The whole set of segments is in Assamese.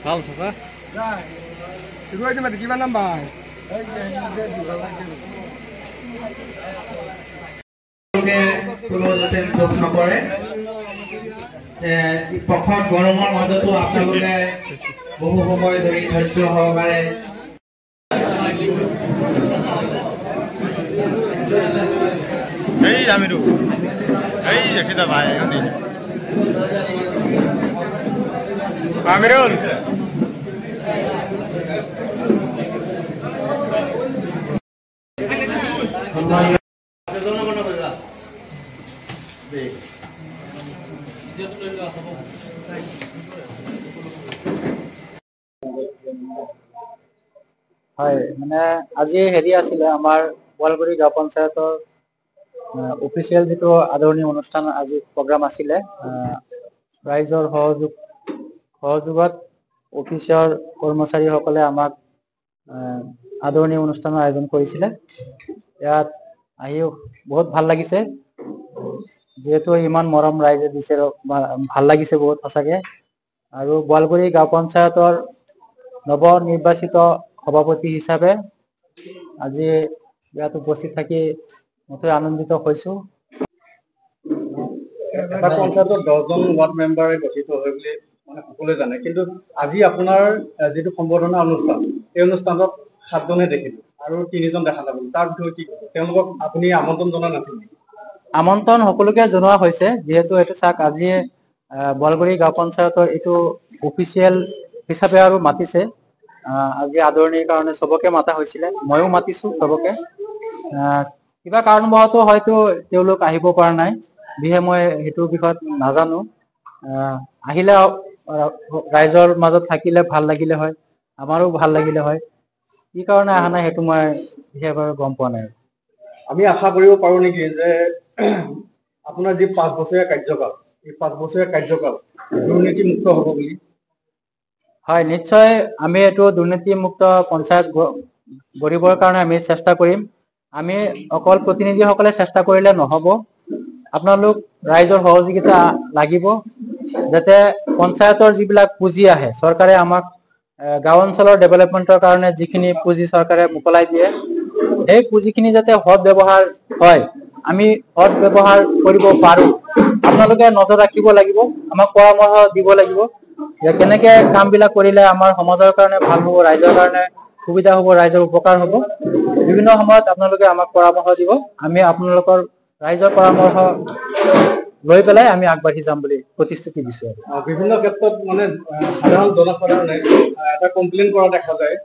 ভাল চাচা কিমান নাম পায় কোনো যাতে দুখ নকৰে প্ৰখৰ গৰমৰ মাজতো আপোনালোকে বহু সময় ধৰি ধৈৰ্য সহকাৰে এই আমিৰো এই জেঠিদা ভাই আমিৰুল হয় মানে আজি হেৰি আছিলে আমাৰ বোৱালগুৰি গাঁও পঞ্চায়তৰ অফিচিয়েল যেটো আদৰণি অনুষ্ঠান আজি প্ৰগ্ৰাম আছিলে ৰাইজৰ সহযোগত অফিচৰ কৰ্মচাৰীসকলে আমাক আদৰণি অনুষ্ঠানৰ আয়োজন কৰিছিলে ইয়াত আহি বহুত ভাল লাগিছে যেহেতু ইমান মৰম ৰাইজে দিছে ভাল লাগিছে বহুত সঁচাকে আৰু বোৱালগুৰি গাঁও পঞ্চায়তৰ নৱ নিৰ্বাচিত সভাপতি হিচাপে আজি ইয়াত উপস্থিত থাকি মই আনন্দিত হৈছো এটা পঞ্চায়তৰ 10জন ওয়াৰ্ড মেম্বাৰে গঠিত হয় বুলি মানে সকলোৱে জানে কিন্তু আজি আপোনাৰ যেটো সম্বৰ্ধনা অনুষ্ঠান এই অনুষ্ঠানত 7জনে দেখিলো আৰু 3জন দেখা নাপালো তাৰ বিষয়ে কি তেওঁলোকক আপুনি আমন্ত্ৰণ জনা নাছিল আমন্ত্ৰণ সকলোকে জনোৱা হৈছে যেহেতু এটো চাক আজি বোৱালগুৰি গাঁও পঞ্চায়তৰ এটো অফিচিয়েল হিচাপে আৰু মাতিছে আজি আদৰণিৰ কাৰণে সবকে মাতা হৈছিল ময়ো মাতিছো সবকে কিবা কাৰণবশতঃ হয়তো তেওঁলোক আহিব পৰা নাই বিহে মই হেতু বিষয়ত নাজানো আহিলে ৰাইজৰ মাজত থাকিলে ভাল লাগিলে হয় আমাৰো ভাল লাগিলে হয় কি কাৰণে আহা নাই হেতু মই বিশেষভাৱে গম পোৱা নাই আমি আশা কৰিব পাৰো নেকি যে আপোনাৰ যি 5 বছৰীয়া কাৰ্যকাল এই 5 বছৰীয়া কাৰ্যকাল দুৰ্নীতি মুক্ত হ'ব বুলি হয় নিশ্চয় আমি এটো দুৰ্নীতি মুক্ত পঞ্চায়ত গঢ়িবৰ কাৰণে আমি চেষ্টা কৰিম আমি অকল প্ৰতিনিধিসকলে চেষ্টা কৰিলে নহব আপোনালোক ৰাইজৰ সহযোগিতা লাগিব যাতে পঞ্চায়তৰ যিবিলাক পুঁজি আহে চৰকাৰে আমাক গাঁও অঞ্চলৰ ডেভেলপমেন্টৰ কাৰণে যিখিনি পুঁজি চৰকাৰে মুকলাই দিয়ে এই পুঁজিখিনি যাতে সৎ ব্যৱহাৰ হয় আমি সৎ ব্যৱহাৰ কৰিব পাৰো আপোনালোকে নজৰ ৰাখিব লাগিব আমাক পৰামৰ্শ দিব লাগিব যে কেনেকে কামবিলাক কৰিলে আমাৰ সমাজৰ কাৰণে ভাল হ'ব ৰাইজৰ কাৰণে সুবিধা হ'ব ৰাইজৰ উপকাৰ হ'ব বিভিন্ন সময়ত আপোনালোকে আমাক পৰামৰ্শ দিব আমি আপোনালোকৰ ৰাইজৰ পৰামৰ্শ লৈ পেলাই আমি আগবাঢ়ি যাম বুলি প্ৰতিশ্ৰুতি দিছো বিভিন্ন ক্ষেত্ৰত মানে সাধাৰণ জনসাধাৰণে এটা কমপ্লেইন কৰা দেখা যায়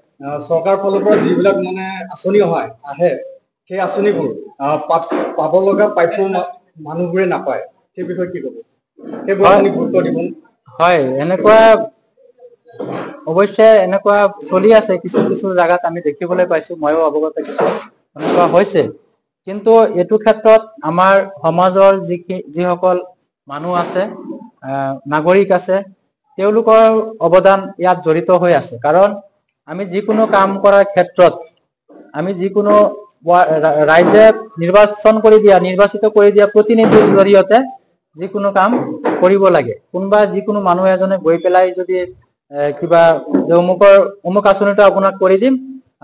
চৰকাৰ ফালৰ পৰা যিবিলাক মানে আঁচনি হয় আহে সেই আঁচনিবোৰ পাব লগা প্ৰাপ্য মানুহবোৰে নাপায় সেই বিষয়ে কি ক'ব সেইবোৰ আপুনি গুৰুত্ব দিব হয় এনেকুৱা অৱশ্যে এনেকুৱা চলি আছে কিছু কিছু জায়গাত আমি দেখিবলৈ পাইছো ময়ো অৱগত কিছু এনেকুৱা হৈছে কিন্তু এটো ক্ষেত্ৰত আমাৰ সমাজৰ যিসকল মানুহ আছে নাগৰিক আছে তেওঁলোকৰ অৱদান ইয়াত জড়িত হৈ আছে কাৰণ আমি যিকোনো কাম কৰাৰ ক্ষেত্ৰত আমি যিকোনো ৰাইজে নিৰ্বাচিত কৰি দিয়া প্ৰতিনিধিৰ জৰিয়তে যিকোনো কাম কৰিব লাগে কোনবা যিকোনো মানুহ এজনে গৈ পেলাই যদি কিবা অমুক আঁচনিটো আপোনাক কৰি দিম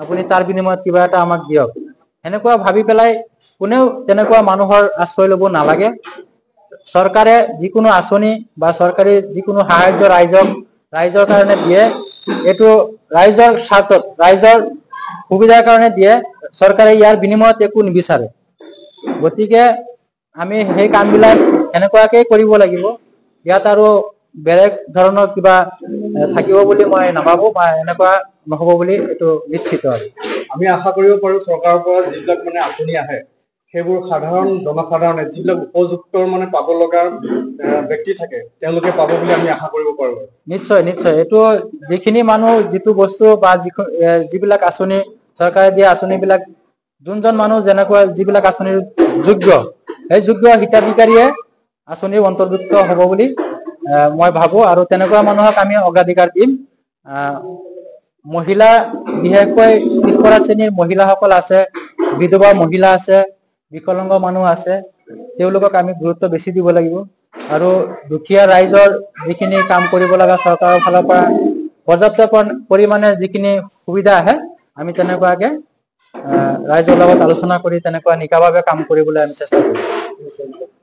আপুনি তাৰ বিনিময়ত কিবা এটা আমাক দিয়ক এনেকুৱা ভাবি পেলাই কোনেও তেনেকুৱা মানুহৰ আশ্ৰয় ল'ব নালাগে চৰকাৰে যিকোনো আঁচনি বা চৰকাৰী যিকোনো সাহায্য ৰাইজৰ কাৰণে দিয়ে এটো ৰাইজৰ স্বাৰ্থত ৰাইজৰ সুবিধাৰ কাৰণে দিয়ে চৰকাৰে ইয়াৰ বিনিময়ত একো নিবিচাৰে গতিকে আমি সেই কামবিলাক এনেকুৱাকৈ কৰিব লাগিব ইয়াত আৰু বেলেগ ধৰণৰ কিবা থাকিব বুলি মই নাভাবো বা এনেকুৱা নহব বুলি এটো নিশ্চিত আমি আশা কৰিব পাৰো চৰকাৰৰ পৰা যিবিলাক মানে আঁচনি আহে সেইবোৰ সাধাৰণ জনসাধাৰণে যিবিলাক উপযুক্ত মানে পাব লগা ব্যক্তি থাকে তেওঁলোকে পাব বুলি আমি আশা কৰিব পাৰো নিশ্চয় নিশ্চয় এটো যিখিনি মানুহ যিটো বস্তু বা যিবিলাক আঁচনি চৰকাৰে দিয়া আঁচনিবিলাক যোনজন মানুহ যেনেকুৱা যিবিলাক আঁচনিৰ যোগ্য এই যোগ্য হিতাধিকাৰীয়ে আঁচনিৰ অন্তৰ্ভুক্ত হ'ব বুলি মই ভাবো আৰু তেনেকুৱা মানুহক আমি অগ্ৰাধিকাৰ দিম মহিলা বিশেষকৈ পিছপৰা শ্ৰেণীৰ মহিলাসকল আছে বিধৱা মহিলা আছে বিকলাংগ মানুহ আছে তেওঁলোকক আমি গুৰুত্ব বেছি দিব লাগিব আৰু দুখীয়া ৰাইজৰ যিখিনি কাম কৰিব লগা চৰকাৰৰ ফালৰ পৰা পৰ্যাপ্ত পৰিমাণে যিখিনি সুবিধা আহে আমি তেনেকুৱাকে ৰাইজৰ লগত আলোচনা কৰি তেনেকুৱা নিকাভাৱে কাম কৰিবলৈ আমি চেষ্টা কৰিম।